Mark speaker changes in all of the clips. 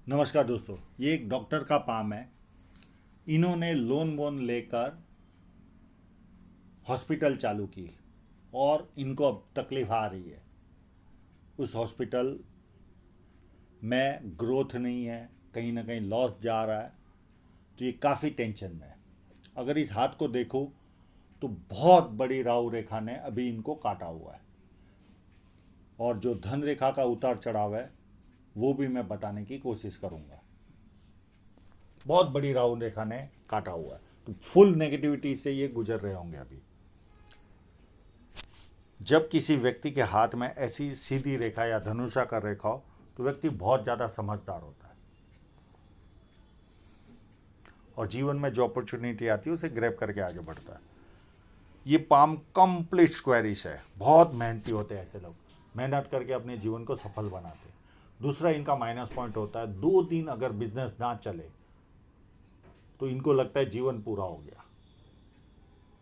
Speaker 1: नमस्कार दोस्तों। ये एक डॉक्टर का काम है। इन्होंने लोन वोन लेकर हॉस्पिटल चालू की और इनको अब तकलीफ आ रही है। उस हॉस्पिटल में ग्रोथ नहीं है, कहीं ना कहीं लॉस जा रहा है। तो ये काफ़ी टेंशन में है। अगर इस हाथ को देखो तो बहुत बड़ी राहु रेखा ने अभी इनको काटा हुआ है। और जो धन रेखा का उतार चढ़ाव है वो भी मैं बताने की कोशिश करूँगा। बहुत बड़ी राहु रेखा ने काटा हुआ है, तो फुल नेगेटिविटी से ये गुजर रहे होंगे अभी। जब किसी व्यक्ति के हाथ में ऐसी सीधी रेखा या धनुषा का रेखा हो तो व्यक्ति बहुत ज़्यादा समझदार होता है और जीवन में जो अपॉर्चुनिटी आती है उसे ग्रैब करके आगे बढ़ता है। ये पाम कंप्लीट स्क्वायरिश है। बहुत मेहनती होते हैं ऐसे लोग, मेहनत करके अपने जीवन को सफल बनाते हैं। दूसरा इनका माइनस पॉइंट होता है, 2 दिन अगर बिजनेस ना चले तो इनको लगता है जीवन पूरा हो गया।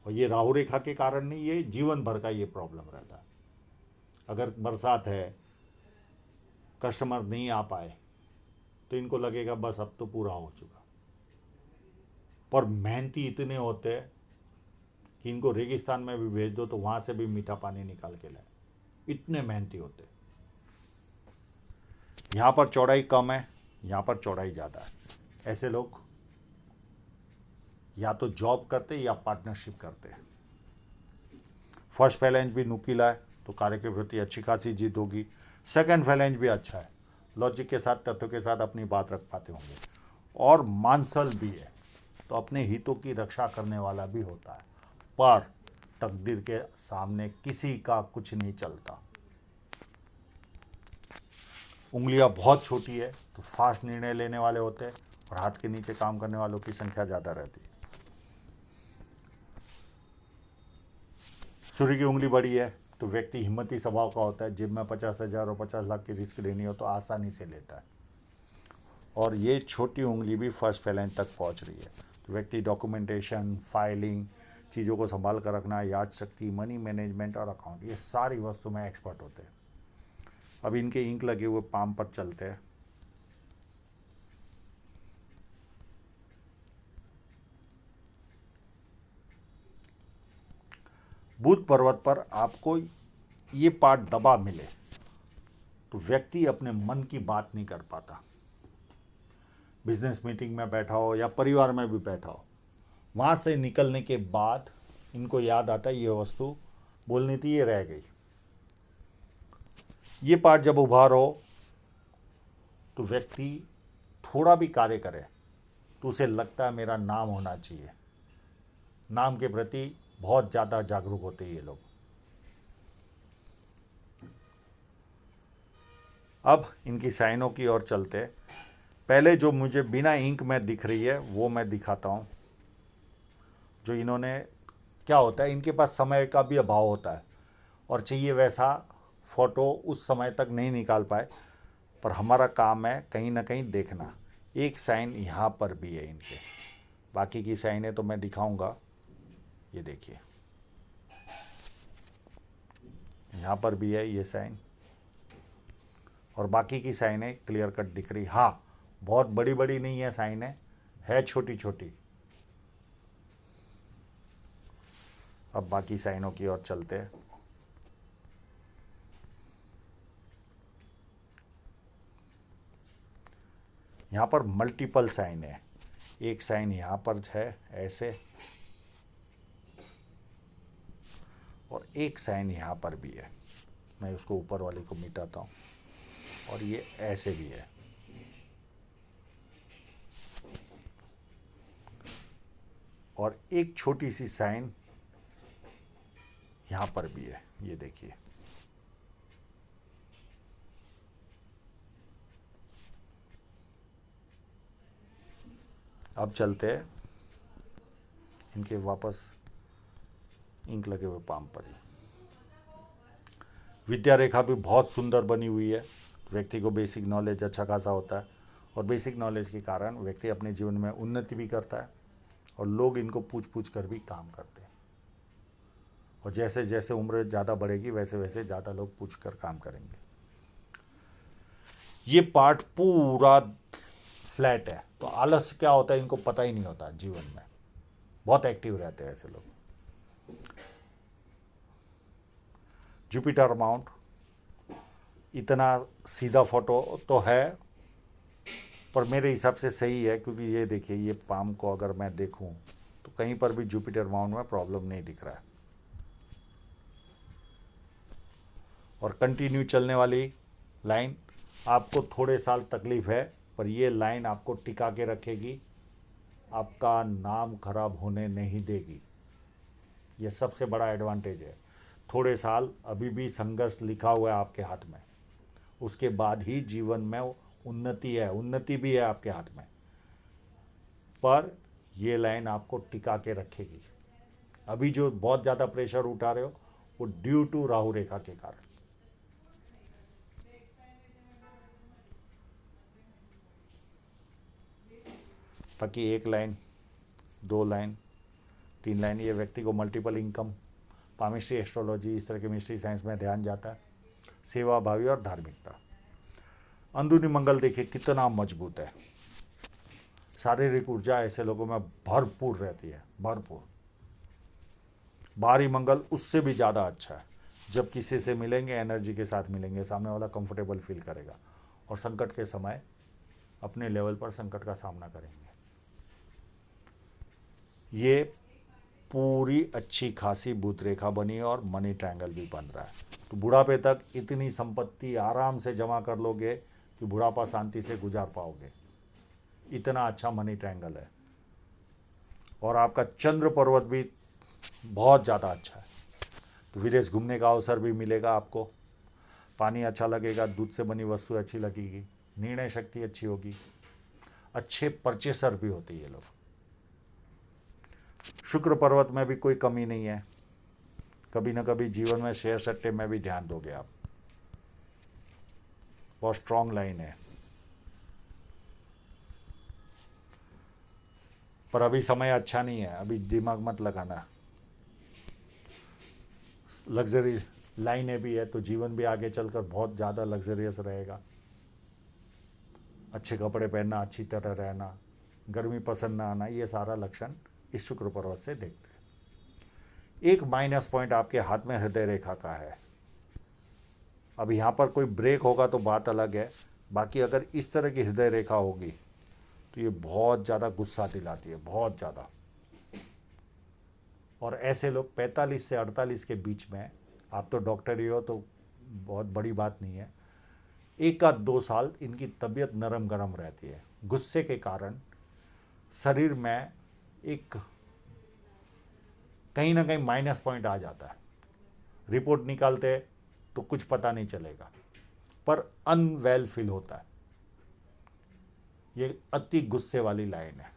Speaker 1: और ये राहु रेखा के कारण नहीं, ये जीवन भर का ये प्रॉब्लम रहता है। अगर बरसात है, कस्टमर नहीं आ पाए तो इनको लगेगा बस अब तो पूरा हो चुका। पर मेहनती इतने होते हैं कि इनको रेगिस्तान में भी भेज दो तो वहाँ से भी मीठा पानी निकाल के लाए, इतने मेहनती होते। यहाँ पर चौड़ाई कम है, यहाँ पर चौड़ाई ज़्यादा है। ऐसे लोग या तो जॉब करते या पार्टनरशिप करते हैं। फर्स्ट फैलेंज भी नुकीला है तो कार्य के प्रति अच्छी खासी जीत होगी। सेकंड फैलेंज भी अच्छा है, लॉजिक के साथ तथ्यों के साथ अपनी बात रख पाते होंगे। और मानसल भी है तो अपने हितों की रक्षा करने वाला भी होता है। पर तकदीर के सामने किसी का कुछ नहीं चलता। उंगलियां बहुत छोटी है तो फास्ट निर्णय लेने वाले होते हैं और हाथ के नीचे काम करने वालों की संख्या ज़्यादा रहती है। सूर्य की उंगली बड़ी है तो व्यक्ति हिम्मती स्वभाव का होता है। जिम में 50,000 और 50 लाख की रिस्क लेनी हो तो आसानी से लेता है। और ये छोटी उंगली भी फर्स्ट फैलेंज तक पहुंच रही है तो व्यक्ति डॉक्यूमेंटेशन, फाइलिंग, चीज़ों को संभाल कर रखना, याद शक्ति, मनी मैनेजमेंट और अकाउंट, ये सारी वस्तु में एक्सपर्ट होते हैं। अब इनके इंक लगे हुए पाम पर चलते हैं। बुध पर्वत पर आपको ये पार्ट दबा मिले तो व्यक्ति अपने मन की बात नहीं कर पाता। बिजनेस मीटिंग में बैठा हो या परिवार में भी बैठा हो, वहाँ से निकलने के बाद इनको याद आता है ये वस्तु बोलनी थी, ये रह गई। ये पार्ट जब उभार हो तो व्यक्ति थोड़ा भी कार्य करे तो उसे लगता है मेरा नाम होना चाहिए। नाम के प्रति बहुत ज़्यादा जागरूक होते हैं ये लोग। अब इनकी साइनों की ओर चलते। पहले जो मुझे बिना इंक में दिख रही है वो मैं दिखाता हूँ। जो इन्होंने, क्या होता है, इनके पास समय का भी अभाव होता है और चाहिए वैसा फ़ोटो उस समय तक नहीं निकाल पाए। पर हमारा काम है कहीं ना कहीं देखना। एक साइन यहाँ पर भी है इनके, बाकी की साइनें तो मैं दिखाऊंगा। ये देखिए, यहाँ पर भी है ये साइन और बाकी की साइनें क्लियर कट दिख रही। हाँ, बहुत बड़ी बड़ी नहीं है साइनें, है छोटी छोटी। अब बाकी साइनों की ओर चलते हैं। यहाँ पर मल्टीपल साइन है। एक साइन यहाँ पर है ऐसे, और एक साइन यहाँ पर भी है। मैं उसको ऊपर वाले को मिटाता हूँ। और ये ऐसे भी है। और एक छोटी सी साइन यहाँ पर भी है, ये देखिए। अब चलते हैं इनके वापस इंक लगे हुए पाम पर ही। विद्या रेखा भी बहुत सुंदर बनी हुई है। व्यक्ति को बेसिक नॉलेज अच्छा खासा होता है और बेसिक नॉलेज के कारण व्यक्ति अपने जीवन में उन्नति भी करता है और लोग इनको पूछ पूछ कर भी काम करते हैं। और जैसे जैसे उम्र ज़्यादा बढ़ेगी वैसे वैसे ज़्यादा लोग पूछ कर काम करेंगे। ये पार्ट पूरा फ्लैट है, तो आलस क्या होता है इनको पता ही नहीं होता जीवन में, बहुत एक्टिव रहते हैं ऐसे लोग। जुपिटर माउंट इतना सीधा फोटो तो है, पर मेरे हिसाब से सही है, क्योंकि ये देखिए ये पाम को अगर मैं देखूं तो कहीं पर भी जुपिटर माउंट में प्रॉब्लम नहीं दिख रहा है। और कंटिन्यू चलने वाली लाइन, आपको थोड़े साल तकलीफ है, पर ये लाइन आपको टिका के रखेगी, आपका नाम खराब होने नहीं देगी। ये सबसे बड़ा एडवांटेज है। थोड़े साल अभी भी संघर्ष लिखा हुआ है आपके हाथ में, उसके बाद ही जीवन में उन्नति है, उन्नति भी है आपके हाथ में, पर ये लाइन आपको टिका के रखेगी। अभी जो बहुत ज़्यादा प्रेशर उठा रहे हो वो ड्यू टू राहु रेखा के कारण। ताकि एक लाइन, दो लाइन, तीन लाइन, ये व्यक्ति को मल्टीपल इनकम, पामिस्ट्री, एस्ट्रोलॉजी, इस तरह के मिस्ट्री साइंस में ध्यान जाता है, सेवा भावी और धार्मिकता। अंदरूनी मंगल देखिए कितना मजबूत है, शारीरिक ऊर्जा ऐसे लोगों में भरपूर रहती है, भरपूर। बाहरी मंगल उससे भी ज़्यादा अच्छा है, जब किसी से मिलेंगे एनर्जी के साथ मिलेंगे, सामने वाला कंफर्टेबल फील करेगा, और संकट के समय अपने लेवल पर संकट का सामना करेंगे। ये पूरी अच्छी खासी बुध रेखा बनी और मनी ट्रायंगल भी बन रहा है, तो बुढ़ापे तक इतनी संपत्ति आराम से जमा कर लोगे कि बुढ़ापा शांति से गुजार पाओगे, इतना अच्छा मनी ट्रायंगल है। और आपका चंद्र पर्वत भी बहुत ज़्यादा अच्छा है, तो विदेश घूमने का अवसर भी मिलेगा आपको, पानी अच्छा लगेगा, दूध से बनी वस्तु अच्छी लगेगी, निर्णय शक्ति अच्छी होगी, अच्छे परचेसर भी होते ये लोग। शुक्र पर्वत में भी कोई कमी नहीं है, कभी ना कभी जीवन में शेयर सट्टे में भी ध्यान दोगे आप, बहुत स्ट्रांग लाइन है। पर अभी समय अच्छा नहीं है, अभी दिमाग मत लगाना। लग्जरी लाइनें भी है, तो जीवन भी आगे चलकर बहुत ज़्यादा लग्जरियस रहेगा। अच्छे कपड़े पहनना, अच्छी तरह रहना, गर्मी पसंद ना आना, ये सारा लक्षण इस शुक्र पर्वत से देखते हैं। एक माइनस पॉइंट आपके हाथ में हृदय रेखा का है। अब यहाँ पर कोई ब्रेक होगा तो बात अलग है, बाकी अगर इस तरह की हृदय रेखा होगी तो ये बहुत ज़्यादा गुस्सा दिलाती है, बहुत ज़्यादा। और ऐसे लोग 45 से 48 के बीच में, आप तो डॉक्टर ही हो तो बहुत बड़ी बात नहीं है, 1 आध 2 साल इनकी तबीयत नरम गरम रहती है। गुस्से के कारण शरीर में एक कहीं ना कहीं माइनस पॉइंट आ जाता है, रिपोर्ट निकालते तो कुछ पता नहीं चलेगा, पर अनवेल फील होता है। ये अति गुस्से वाली लाइन है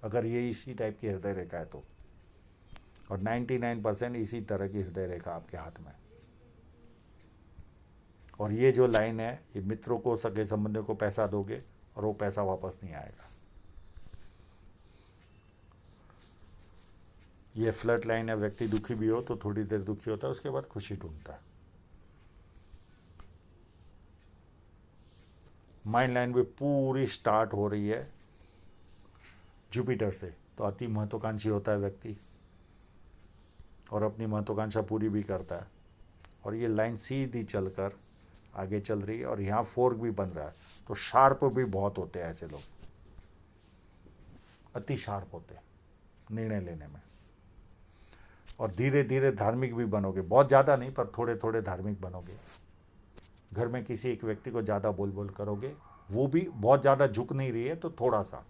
Speaker 1: अगर ये इसी टाइप की हृदय रेखा है तो, और 99% इसी तरह की हृदय रेखा आपके हाथ में। और ये जो लाइन है, ये मित्रों को, सगे संबंधियों को पैसा दोगे और वो पैसा वापस नहीं आएगा। ये फ्लर्ट लाइन है, व्यक्ति दुखी भी हो तो थोड़ी देर दुखी होता है, उसके बाद खुशी ढूंढता है। माइंड लाइन भी पूरी स्टार्ट हो रही है जुपिटर से, तो अति महत्वाकांक्षी होता है व्यक्ति और अपनी महत्वाकांक्षा पूरी भी करता है। और ये लाइन सीधी चलकर आगे चल रही है, और यहाँ फोर्क भी बन रहा है, तो शार्प भी बहुत होते हैं ऐसे लोग, अति शार्प होते हैं निर्णय लेने में। और धीरे धीरे धार्मिक भी बनोगे, बहुत ज़्यादा नहीं पर थोड़े थोड़े धार्मिक बनोगे। घर में किसी एक व्यक्ति को ज़्यादा बोल बोल करोगे, वो भी बहुत ज़्यादा झुक नहीं रही है तो थोड़ा सा,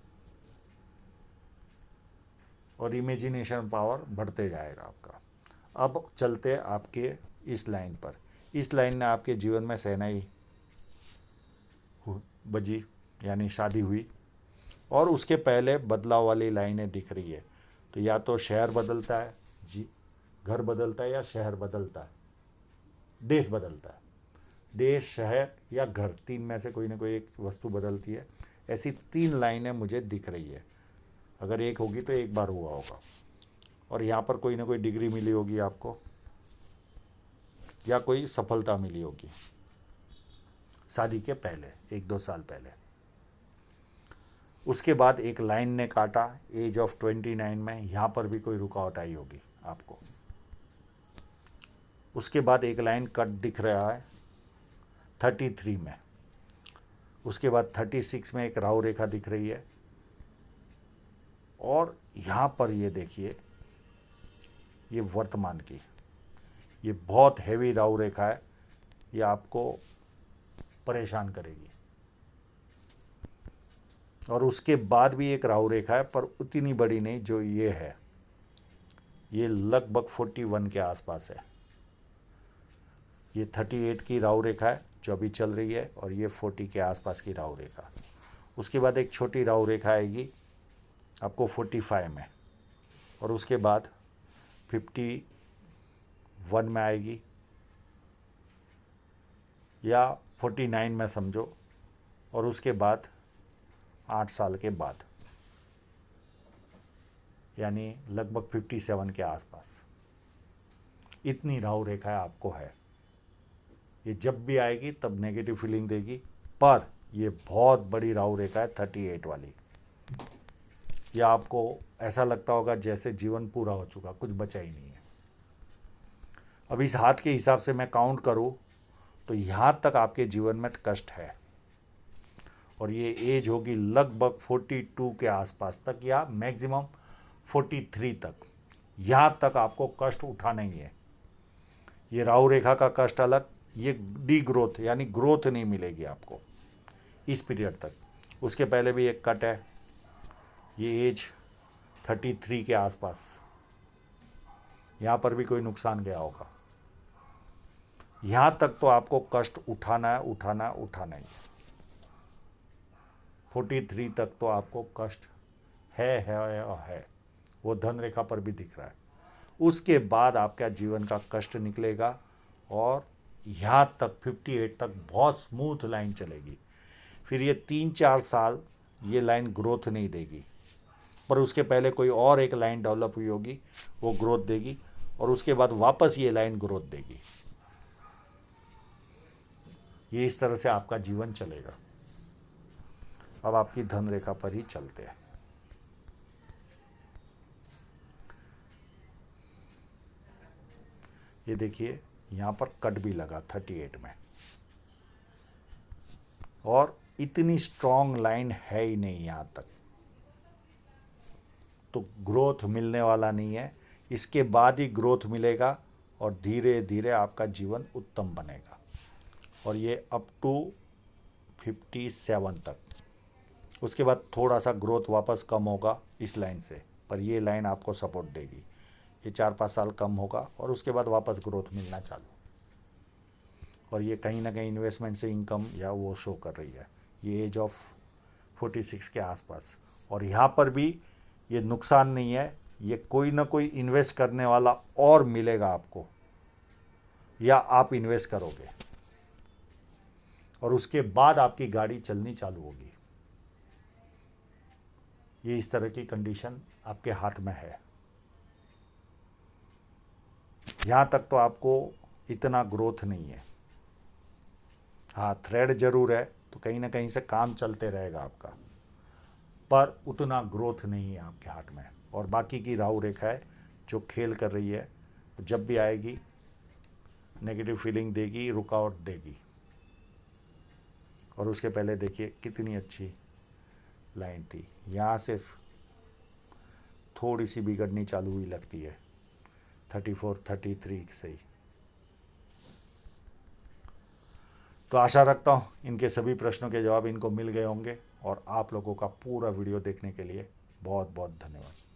Speaker 1: और इमेजिनेशन पावर बढ़ते जाएगा आपका। अब चलते आपके इस लाइन पर। इस लाइन ने आपके जीवन में शहनाई बजी, यानी शादी हुई, और उसके पहले बदलाव वाली लाइनें दिख रही है। तो या तो शहर बदलता है जी, घर बदलता है, या शहर बदलता है, देश बदलता है। देश, शहर या घर, तीन में से कोई ना कोई एक वस्तु बदलती है। ऐसी 3 लाइनें मुझे दिख रही है। अगर एक होगी तो एक बार हुआ होगा, और यहाँ पर कोई ना कोई डिग्री मिली होगी आपको, या कोई सफलता मिली होगी शादी के पहले, 1-2 साल पहले। उसके बाद एक लाइन ने काटा एज ऑफ 29 में, यहाँ पर भी कोई रुकावट आई होगी आपको। उसके बाद एक लाइन कट दिख रहा है 33 में। उसके बाद 36 में एक राहु रेखा दिख रही है। और यहाँ पर ये देखिए, ये वर्तमान की, ये बहुत हैवी राहु रेखा है, ये आपको परेशान करेगी। और उसके बाद भी एक राहु रेखा है, पर उतनी बड़ी नहीं जो ये है, ये लगभग 41 के आसपास है। ये 38 की राहु रेखा है जो अभी चल रही है, और ये 40 के आसपास की राहु रेखा। उसके बाद एक छोटी राहु रेखा आएगी आपको 45 में, और उसके बाद 51 में आएगी, या 49 में समझो, और उसके बाद 8 साल के बाद, यानी लगभग 57 के आसपास। इतनी राहु रेखा आपको है। ये जब भी आएगी तब नेगेटिव फीलिंग देगी, पर ये बहुत बड़ी राहु रेखा है 38 वाली। या आपको ऐसा लगता होगा जैसे जीवन पूरा हो चुका, कुछ बचा ही नहीं है। अब इस हाथ के हिसाब से मैं काउंट करूं तो यहाँ तक आपके जीवन में कष्ट है, और ये एज होगी लगभग 42 के आसपास तक, या मैक्सिमम 43 तक। यहाँ तक आपको कष्ट उठाना ही है। ये राहु रेखा का कष्ट अलग, ये डी ग्रोथ यानी ग्रोथ नहीं मिलेगी आपको इस पीरियड तक। उसके पहले भी एक कट है, ये एज 33 के आसपास, यहाँ पर भी कोई नुकसान गया होगा। यहाँ तक तो आपको कष्ट उठाना है, उठाना ही है। 43 तक तो आपको कष्ट है। वो धन रेखा पर भी दिख रहा है। उसके बाद आपका जीवन का कष्ट निकलेगा, और यहाँ तक 58 तक बहुत स्मूथ लाइन चलेगी। फिर ये 3-4 साल ये लाइन ग्रोथ नहीं देगी, पर उसके पहले कोई और एक लाइन डेवलप हुई होगी, वो ग्रोथ देगी, और उसके बाद वापस ये लाइन ग्रोथ देगी। ये इस तरह से आपका जीवन चलेगा। अब आपकी धन रेखा पर ही चलते हैं। ये देखिए, यहाँ पर कट भी लगा 38 में, और इतनी स्ट्रॉन्ग लाइन है ही नहीं यहाँ तक, तो ग्रोथ मिलने वाला नहीं है। इसके बाद ही ग्रोथ मिलेगा, और धीरे धीरे आपका जीवन उत्तम बनेगा। और ये अप टू 57 तक। उसके बाद थोड़ा सा ग्रोथ वापस कम होगा इस लाइन से, पर ये लाइन आपको सपोर्ट देगी। ये 4-5 साल कम होगा, और उसके बाद वापस ग्रोथ मिलना चालू। और ये कहीं ना कहीं इन्वेस्टमेंट से इनकम या वो शो कर रही है, ये एज ऑफ 46 के आसपास। और यहाँ पर भी ये नुकसान नहीं है, ये कोई ना कोई इन्वेस्ट करने वाला और मिलेगा आपको, या आप इन्वेस्ट करोगे, और उसके बाद आपकी गाड़ी चलनी चालू होगी। ये इस तरह की कंडीशन आपके हाथ में है। यहाँ तक तो आपको इतना ग्रोथ नहीं है। हाँ, थ्रेड जरूर है, तो कहीं ना कहीं से काम चलते रहेगा आपका, पर उतना ग्रोथ नहीं है आपके हाथ में। और बाकी की राहु रेखा है जो खेल कर रही है, जब भी आएगी नेगेटिव फीलिंग देगी, रुकावट देगी। और उसके पहले देखिए कितनी अच्छी लाइन थी, यहाँ से थोड़ी सी बिगड़नी चालू हुई लगती है 34-33 से ही। तो आशा रखता हूँ इनके सभी प्रश्नों के जवाब इनको मिल गए होंगे, और आप लोगों का पूरा वीडियो देखने के लिए बहुत बहुत धन्यवाद।